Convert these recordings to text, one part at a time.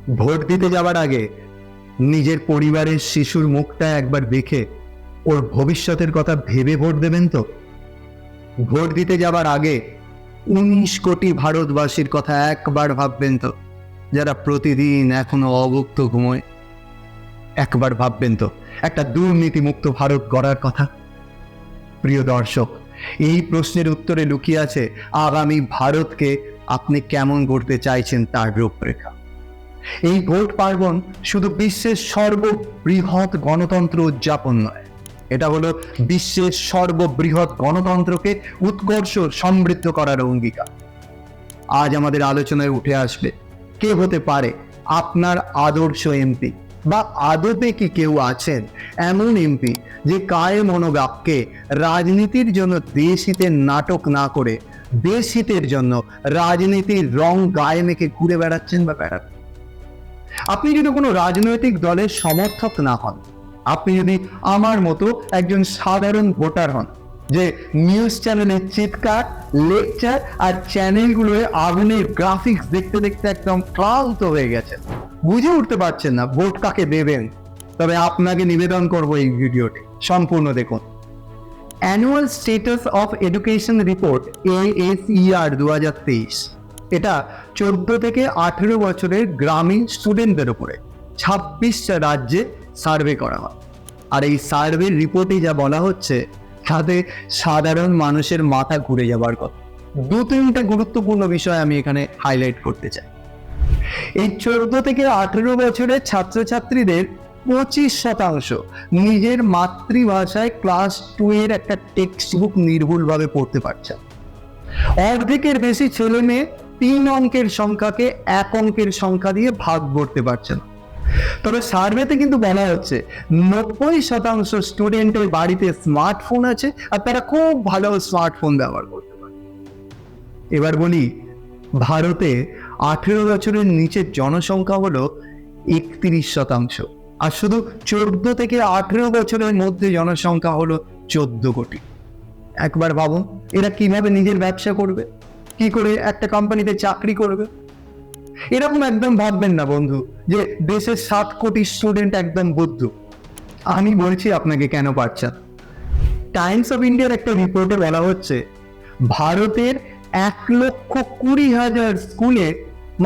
Vote দিতে যাওয়ার আগে নিজের পরিবারের শিশুর মুখটা একবার দেখে ওর ভবিষ্যতের কথা ভেবে ভোট দেবেন তো? ভোট দিতে যাওয়ার আগে 19 কোটি ভারতবাসীর কথা একবার ভাববেন তো, যারা প্রতিদিন এখনো অভুক্ত ঘুমোয়? একবার ভাববেন তো একটা দুর্নীতিমুক্ত ভারত গড়ার কথা? প্রিয় দর্শক, এই প্রশ্নের উত্তরে লুকিয়ে আছে আগামী ভারতকে আপনি কেমন গড়তে চাইছেন তার রূপরেখা। এই ভোট পার্বণ শুধু বিশ্বের সর্ববৃহৎ গণতন্ত্র উদযাপন নয়, এটা হলো বিশ্বের সর্ববৃহৎ গণতন্ত্রকে উৎকর্ষ সমৃদ্ধ করার অঙ্গীকার। আজ আমাদের আলোচনায় উঠে আসবে কে হতে পারে আপনার আদর্শ এমপি, বা আদতে কি কেউ আছেন এমন এমপি যে কায়ে মনোবাক্যে রাজনীতির জন্য দেশ হিতের নাটক না করে দেশ হিতের জন্য রাজনীতির রং গায়ে মেখে ঘুরে বেড়াচ্ছেন বা বেড়াবেন। আপনি যদি কোনো রাজনৈতিক দলের সমর্থক না হন, আপনি যদি আমার মতো একজন সাধারণ ভোটার হন যে নিউজ চ্যানেলের চিৎকার, লেকচার আর চ্যানেলগুলোয় আগুনের গ্রাফিক্স দেখতে দেখতে একদম ক্লান্ত হয়ে গেছেন, বুঝে উঠতে পারছেন না ভোট কাকে দেবেন, তবে আপনাকে নিবেদন করব এই ভিডিওটি সম্পূর্ণ দেখুন। Annual status of education report ASER 2023, এটা 14 থেকে 18 বছরের গ্রামীণ স্টুডেন্টদের উপরে 26টা রাজ্যে সার্ভে করা হয়। আর এই সার্ভের রিপোর্টে যা বলা হচ্ছে তাতে সাধারণ মানুষের মাথা ঘুরে যাবার কথা। 2-3টা গুরুত্বপূর্ণ বিষয় আমি এখানে হাইলাইট করতে চাই। এই 14 থেকে 18 বছরের ছাত্রছাত্রীদের 25% নিজের মাতৃভাষায় ক্লাস 2 এর একটা টেক্সট বুক নির্ভুলভাবে পড়তে পারছে। অর্ধেকের বেশি ছেলে মেয়ে 3 অঙ্কের সংখ্যাকে 1 অঙ্কের সংখ্যা দিয়ে ভাগ করতে পারছে না। তবে সার্ভেতে কিন্তু বলা হচ্ছে 90% স্টুডেন্টের বাড়িতে স্মার্টফোন আছে আর তারা খুব ভালো স্মার্টফোন ব্যবহার করতে পারে। এবার বলি, ভারতে 18 বছরের নিচের জনসংখ্যা হলো 31%, আর শুধু 14 থেকে 18 বছরের মধ্যে জনসংখ্যা হলো 14 কোটি। একবার ভাবুন, এরা কিভাবে নিজের ব্যবসা করবে, কি করে একটা কোম্পানিতে চাকরি করবে? এরকম একদম ভাববেন না বন্ধু যে দেশের 7 কোটি স্টুডেন্ট একদম বুদ্ধ। আমি বলছি আপনাকে কেন পারছেন। টাইমস অফ ইন্ডিয়ার একটা রিপোর্টে বলা হচ্ছে ভারতের 1,20,000 স্কুলে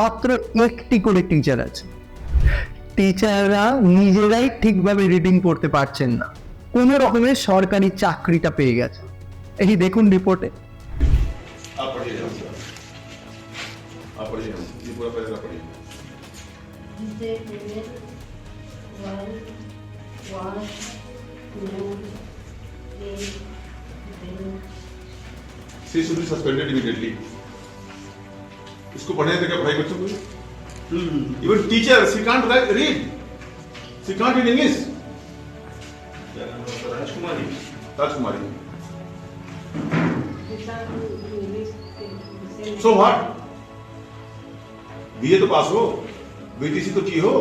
মাত্র 1টি করে টিচার আছে। টিচাররা নিজেরাই ঠিকভাবে রিডিং পড়তে পারছেন না, কোনো রকমের সরকারি চাকরিটা পেয়ে গেছে। এই দেখুন রিপোর্টে। She should be suspended immediately. इसको पढ़ने देगा भाई बच्चों को। Even teacher, she can't read. She can't read English. Rajkumari. So what? BA तो पास हो, BTC तो की हो।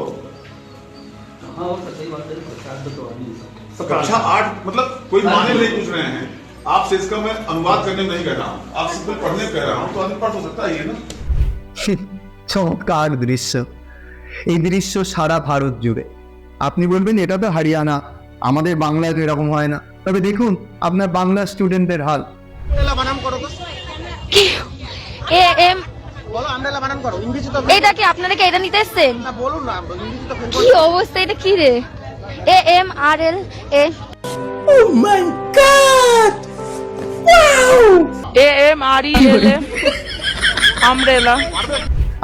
कक्षा 8 मतलब कोई माने नहीं पूछ रहे हैं आपसे, इसका मैं अनुवाद करने में नहीं कह रहा हूँ, आप सिर्फ पढ़ने कह रहा हूँ, तो अनपढ़ हो सकता है ये ना। চমৎকার দৃশ্য। এই দৃশ্য সারা ভারত জুড়ে। আপনি বলবেন এটা তো হরিয়ানা, আমাদের বাংলায় তো এরকম হয় না। তবে দেখুন আপনার বাংলা স্টুডেন্টদের হাল। এটা কি আপনারা কি এটা নিতে এসেছেন? কি অবস্থা, এটা কি রে? AMRLA। Oh my God! Wow! AMRELA umbrella.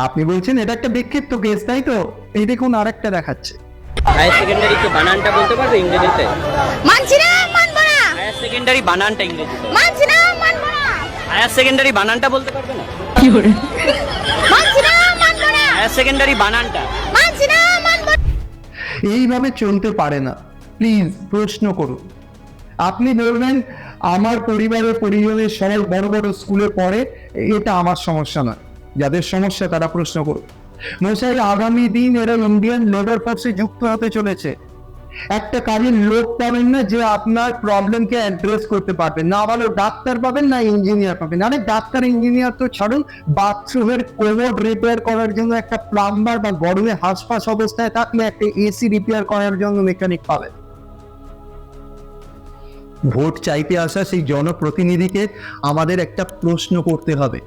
আপনি বলছেন এটা একটা বিক্ষিপ্ত কেস, তাই তো? এই দেখুন আরেকটা দেখাচ্ছে। হায়ার সেকেন্ডারি কি বানানটা বলতে পারবে ইংরেজিতে? মানছি না, মানবো না। হায়ার সেকেন্ডারি বানানটা ইংরেজিতে? মানছি না, মানবো না। হায়ার সেকেন্ডারি বানানটা বলতে পারবে না? কি করে? মানছি না, মানবো না। হায়ার সেকেন্ডারি বানানটা? মানছি না, মানবো না। এইভাবে চলতে পারে না। প্লিজ প্রশ্ন করুন। আপনি বলবেন আমার পরিবারের পরিজনের সবাই বড় বড় স্কুলে পড়ে, এটা আমার সমস্যা নয়। যাদের সমস্যা তারা প্রশ্ন করুন। মশাই, আগামী দিন এরা ইন্ডিয়ান লেবার ফোর্সে যুক্ত হতে চলেছে। একটা কাজের লোক পাবেন না যে আপনার প্রবলেমকে অ্যাড্রেস করতে পারবেন, না ভালো ডাক্তার পাবেন না ইঞ্জিনিয়ার পাবেন। আরে ডাক্তার ইঞ্জিনিয়ার তো ছাড়ুন, বাথরুমের কোমোড রিপেয়ার করার জন্য একটা প্লাম্বার বা গরমে হাঁসফাঁস অবস্থায় থাকলে একটা এসি রিপেয়ার করার জন্য মেকানিক পাবেন। ভোট চাইতে আসা সেই জনপ্রতিনিধিকে আমাদের একটা প্রশ্ন করতে হবে,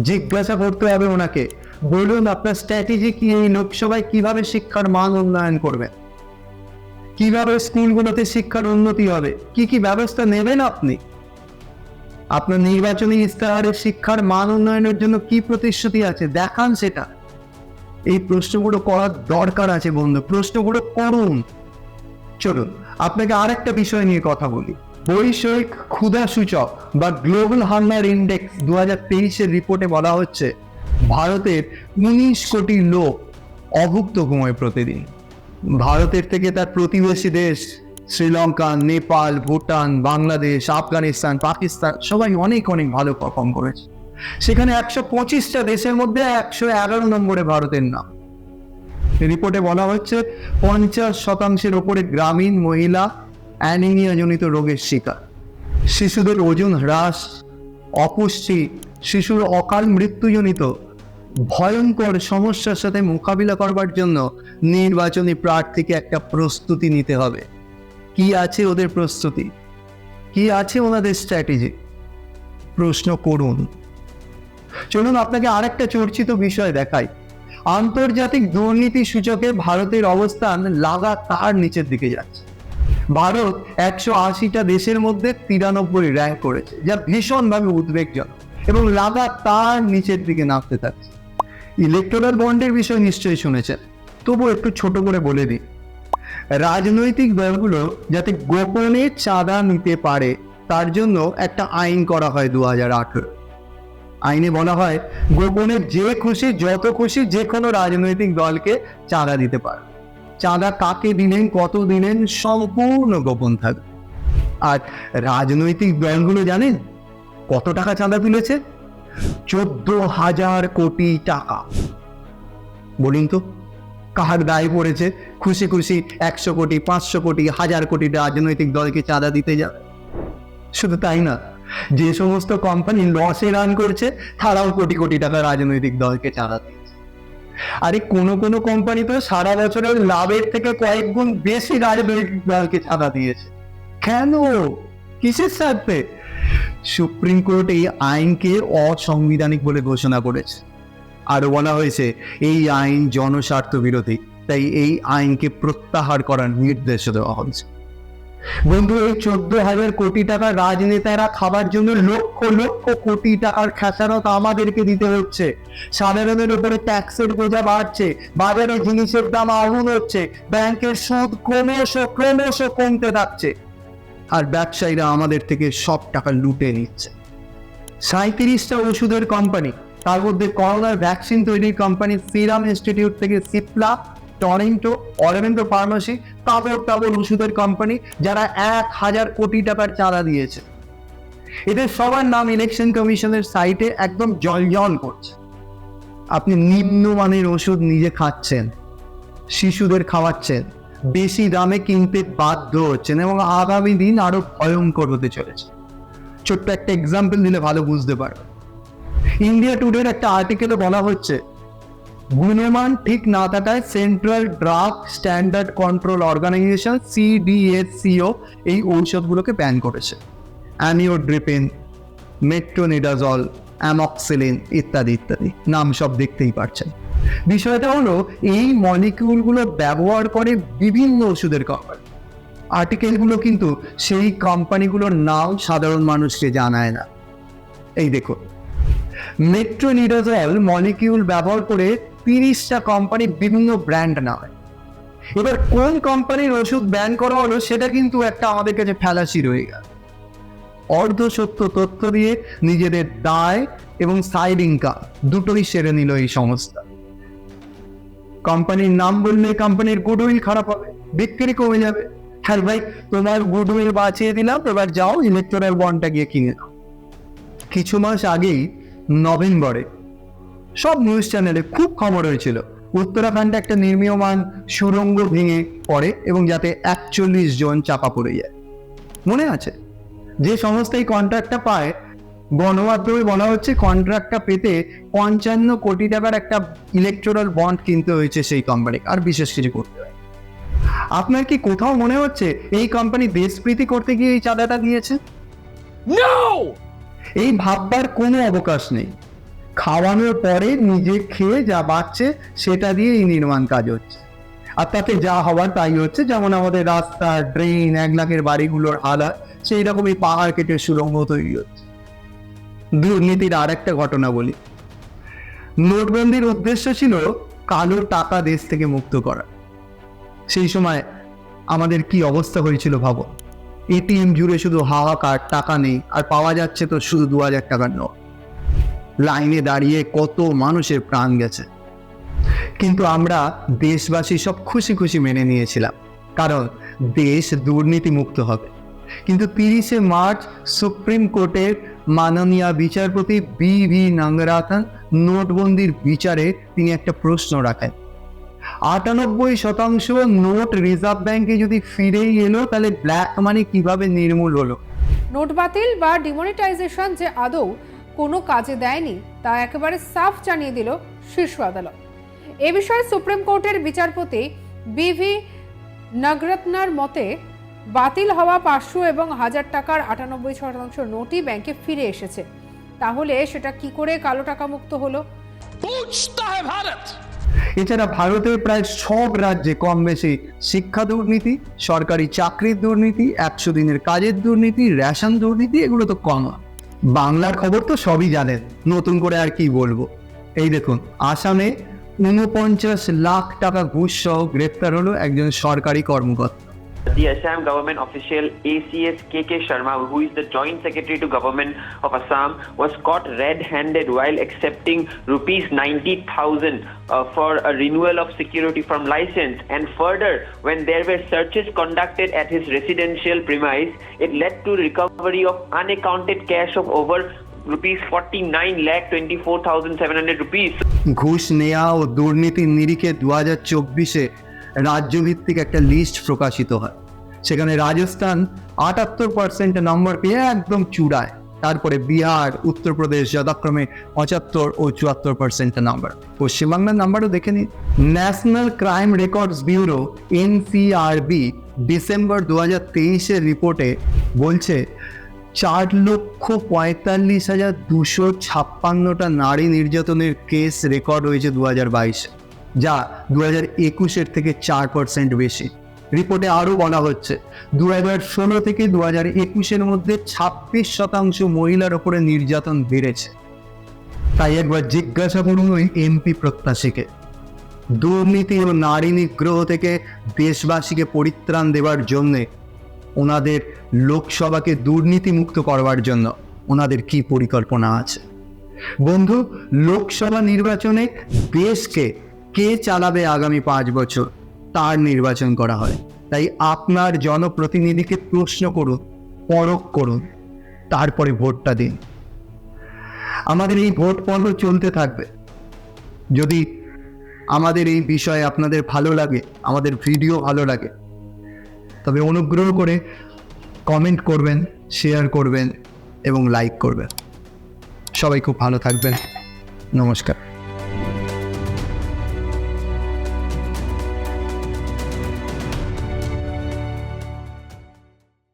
জিজ্ঞাসা করতে হবে ওনাকে, বলুন আপনার স্ট্র্যাটেজি কি, এই লোকসভায় কিভাবে শিক্ষার মান উন্নয়ন করবেন, কিভাবে স্কুলগুলোতে শিক্ষার উন্নতি হবে, কি কি ব্যবস্থা নেবেন আপনি, আপনার নির্বাচনী ইস্তাহারে শিক্ষার মান উন্নয়নের জন্য কি প্রতিশ্রুতি আছে দেখান সেটা। এই প্রশ্নগুলো করার দরকার আছে বন্ধু, প্রশ্নগুলো করুন। চলুন আপনাকে আরেকটা বিষয় নিয়ে কথা বলি। বৈষয়িক ক্ষুধা সূচক বা গ্লোবাল হাঙ্গার ইন্ডেক্স 2023-এর রিপোর্টে বলা হচ্ছে ভারতের 19 কোটি লোক অভুক্ত ঘুমোয় প্রতিদিন। ভারতের থেকে তার প্রতিবেশী দেশ শ্রীলঙ্কা, নেপাল, ভুটান, বাংলাদেশ, আফগানিস্তান, পাকিস্তান সবাই অনেক অনেক ভালো পারফর্ম করেছে। সেখানে 125টা দেশের মধ্যে 111 নম্বরে ভারতের নাম। রিপোর্টে বলা হচ্ছে 50% ওপরে গ্রামীণ মহিলা অ্যানিমিয়া জনিত রোগের শিকার। শিশুদের ওজন হ্রাস, অপুষ্টি, শিশুর অকাল মৃত্যুজনিত ভয়ঙ্কর সমস্যার সাথে মোকাবিলা করবার জন্য নির্বাচনী প্রার্থীকে একটা প্রস্তুতি নিতে হবে। কি আছে ওদের প্রস্তুতি, কি আছে ওনাদের স্ট্র্যাটেজি, প্রশ্ন করুন। চলুন আপনাকে আরেকটা চর্চিত বিষয় দেখাই। আন্তর্জাতিক দুর্নীতি সূচকে ভারতের অবস্থান লাগাতার নিচের দিকে যাচ্ছে। ভারত 180টা দেশের মধ্যে 93 র্যাঙ্ক করেছে, যা ভীষণভাবে উদ্বেগজনক এবং লাগাতার নিচের দিকে নামতে থাকছে। ইলেকটোরাল বন্ডের বিষয় নিশ্চয়ই শুনেছেন, তবু একটু ছোট করে বলে দিই। রাজনৈতিক দলগুলো যাতে গোপনে চাঁদা নিতে পারে তার জন্য একটা আইন করা হয় 2018। আইনে বলা হয় গোপনে যে খুশি যত খুশি যে কোনো রাজনৈতিক দলকে চাঁদা দিতে পারে। চাঁদা কাকে দিলেন, কত দিলেন, সম্পূর্ণ গোপন থাকবে। আর রাজনৈতিক দলগুলো জানেন কত টাকা চাঁদা তুলেছে? 14,000 কোটি টাকা। বলুন তো কার দায় পড়েছে খুশি খুশি 100 কোটি, 500 কোটি, 1000 কোটি রাজনৈতিক দলকে চাঁদা দিতে যাবে? শুধু তাই না, যে সমস্ত কোম্পানি লসে রান করছে তারাও কোটি কোটি টাকা রাজনৈতিক দলকে চাঁদা দিচ্ছে। আরে কোনো কোনো কোম্পানি তো সারা বছরের লাভের থেকে কয়েক গুণ বেশি রাজনৈতিক দলকে চাঁদা দিয়েছে। কেন, কিসের স্বার্থে? সুপ্রিম কোর্ট এই আইনকে অসাংবিধানিক বলে ঘোষণা করেছে। আর বলা হয়েছে এই আইন জনস্বার্থ বিরোধী, তাই এই আইনকে প্রত্যাহার করার নির্দেশ দেওয়া হয়েছে। বন্ধু, এই 14,000 কোটি টাকা রাজনেতারা খাবার জন্য লক্ষ লক্ষ কোটি টাকার খেসারত আমাদেরকে দিতে হচ্ছে। সাধারণের উপরে ট্যাক্সের বোঝা বাড়ছে, বাজারে জিনিসের দাম আগুন হচ্ছে, ব্যাংকের সুদ ক্রমশ কমতে থাকছে, আর ব্যবসায়ীরা আমাদের থেকে সব টাকা লুটে নিচ্ছে। 37টা ওষুধের কোম্পানি, তার মধ্যে করোনার ভ্যাকসিন তৈরির কোম্পানি সিরাম ইনস্টিটিউট থেকে সিপলা, টরেন্টো, অরবিন্দো ফার্মাসি, তাবর ওষুধের কোম্পানি, যারা 1,000 কোটি টাকার চাঁদা দিয়েছে। এদের সবার নাম ইলেকশন কমিশনের সাইটে একদম জলজল করছে। আপনি নিম্নমানের ওষুধ নিজে খাচ্ছেন, শিশুদের খাওয়াচ্ছেন, বেশি দামে কিনতে বাধ্য হচ্ছেন এবং আগামী দিন আরো ভয়ঙ্কর হতে চলেছে। ছোট্ট একটা এক্সাম্পল দিলে ভালো বুঝতে পারবে। ইন্ডিয়া টুডের একটা আর্টিকেলে বলা হচ্ছে গুণমান ঠিক না থাকায় central drug standard control organisation CDSCO এই ঔষধগুলোকে ব্যান করেছে। অ্যামিওড্রিপিন, মেট্রোনিডাজল, অ্যামক্সিলিন ইত্যাদি ইত্যাদি, নাম সব দেখতেই পাচ্ছেন। বিষয়টা হলো এই মলিকিউলগুলো ব্যবহার করে বিভিন্ন ওষুধের কোম্পানি। আর্টিকেলগুলো কিন্তু সেই কোম্পানিগুলোর নাম সাধারণ মানুষকে জানায় না। এই দেখো, মেট্রোনিডাজল মলিকিউল ব্যবহার করে 30টা কোম্পানি বিভিন্ন ব্র্যান্ড নামে। এবার কোন কোম্পানির ওষুধ ব্যান করা হলো সেটা কিন্তু একটা আমাদের কাছে ফ্যালাসি রয়ে গেল। অর্ধসত্য তথ্য দিয়ে নিজেদের দায় এবং সাইড ইনকাম দুটোই সেরে নিল এই সংস্থা। কোম্পানির নাম বললে কোম্পানির গুডউইল খারাপ হবে, বিক্রি কমে যাবে। হ্যাঁ ভাই, তোমার গুডউইল বাঁচিয়ে দিলাম, এবার যাও ইলেকটোরাল বন্ডটা গিয়ে কিনে নাও। কিছু মাস আগেই নভেম্বরে সব নিউজ চ্যানেলে খুব খবর হয়েছিল উত্তরাখণ্ডে একটা নির্মীয়মান সুড়ঙ্গ ভেঙে পড়ে এবং যাতে 41 জন চাপা পড়ে যায়। মনে আছে? যে সমস্ত এই কন্ট্রাক্টটা পায়, গণমাধ্যমে বলা হচ্ছে কন্ট্রাক্টটা পেতে 55 কোটি টাকার একটা ইলেকট্রাল বন্ড কিনতে হয়েছে সেই কোম্পানি, আর বিশেষ কিছু করতে হয়। আপনার কি কোথাও মনে হচ্ছে এই কোম্পানি দেশপ্রীতি করতে গিয়ে এই চাঁদাটা দিয়েছে? এই ভাববার কোনো অবকাশ নেই। খাওয়ানোর পরে নিজে খেয়ে যা বাঁচছে সেটা দিয়ে এই নির্মাণ কাজ হচ্ছে, আর তাতে যা হওয়ার তাই হচ্ছে। যেমন আমাদের রাস্তা, ড্রেন, 1 লাখের বাড়িগুলোর হালাত, সেই রকমই পাহাড় কেটে সুড়ঙ্গ তৈরি হচ্ছে। দুর্নীতির আর একটা ঘটনা বলি। নোটবন্দির উদ্দেশ্য ছিল কালো টাকা দেশ থেকে মুক্ত করা। সেই সময় আমাদের কি অবস্থা হয়েছিল ভাবো। এটিএম জুড়ে শুধু হাহাকার, টাকা নেই, আর পাওয়া যাচ্ছে তো শুধু 2000 টাকার নোট। লাইনে দাঁড়িয়ে কত মানুষের প্রাণ গেছে, কিন্তু আমরা দেশবাসী সব খুশি খুশি মেনে নিয়েছিলাম, কারণ দেশ দুর্নীতি মুক্ত হবে। কিন্তু 30শে মার্চ সুপ্রিম কোর্টের মাননীয় বিচারপতি বি.ভি. নাগরাথন নোটবন্দির বিচারে তিনি একটা প্রশ্ন রাখেন। 98% নোট রিজার্ভ ব্যাংকে যদি ফিরেই এলো, তাহলে ব্ল্যাক মানি কিভাবে নির্মূল হলো? নোট বাতিল বা ডিমনিটাইজেশন যে আদৌ কোনো কাজে দেয়নি তা একেবারে সাফ জানিয়ে দিল শীর্ষ আদালত। এ বিষয়ে সুপ্রিম কোর্টের বিচারপতি বি.ভি. নাগরত্নার মতে বাতিল হওয়া 500 এবং 1000 টাকার 98% নোটই ব্যাংকে ফিরে এসেছে। তাহলে সেটা কি করে কালো টাকা মুক্ত হলো? এছাড়া ভারতের প্রায় সব রাজ্যে কম বেশি শিক্ষা দুর্নীতি, সরকারি চাকরির দুর্নীতি, 100 দিনের কাজের দুর্নীতি, রেশন দুর্নীতি, এগুলো তো কম। বাংলার খবর তো সবই জানেন, নতুন করে আর কি বলবো। এই দেখুন, আসামে 49 লাখ টাকা ঘুষ সহ গ্রেপ্তার হলো একজন সরকারি কর্মকর্তা। The Assam government official ACS KK Sharma, who is the joint secretary to government of Assam, was caught red-handed while accepting rupees 90,000 for a renewal of security firm license. And further, when there were searches conducted at his residential premise, it led to recovery of unaccounted cash of over rupees 49,24,700 rupees. ঘুষ নেওয়া ও দুর্নীতির নিরিখে 2024-এ রাজ্যভিত্তিক একটা list প্রকাশিত হয়। সেখানে রাজস্থান 78% নম্বর পেয়ে একদম চূড়ায়, তারপরে বিহার, উত্তরপ্রদেশ যথাক্রমে 75 ও 74% নম্বর। পশ্চিমবাংলার নাম্বারও দেখে নিন। National crime records bureau NCRB December 2023-এর রিপোর্টে বলছে 4,45,256টা নারী নির্যাতনের কেস রেকর্ড হয়েছে 2022-এ, যা 2021-এর থেকে 4% বেশি। রিপোর্টে আরও বলা হচ্ছে 2016 থেকে 2021-এর মধ্যে 26% মহিলার ওপরে নির্যাতন বেড়েছে। তাই একবার জিজ্ঞাসা করুন ওই MP প্রত্যাশীকে, দুর্নীতি ও নারী নিগ্রহ থেকে দেশবাসীকে পরিত্রাণ দেওয়ার জন্যে, ওনাদের লোকসভাকে দুর্নীতি মুক্ত করবার জন্য ওনাদের কি পরিকল্পনা আছে। বন্ধু, লোকসভা নির্বাচনে দেশকে কে চালাবে আগামী 5 বছর তার নির্বাচন করা হয়। তাই আপনার জনপ্রতিনিধিকে প্রশ্ন করুন, পরখ করুন, তারপরে ভোটটা দিন। আমাদের এই ভোট পর্ব চলতে থাকবে। যদি আমাদের এই বিষয়ে আপনাদের ভালো লাগে, আমাদের ভিডিও ভালো লাগে, তবে অনুগ্রহ করে কমেন্ট করবেন, শেয়ার করবেন এবং লাইক করবেন। সবাই খুব ভালো থাকবেন। নমস্কার।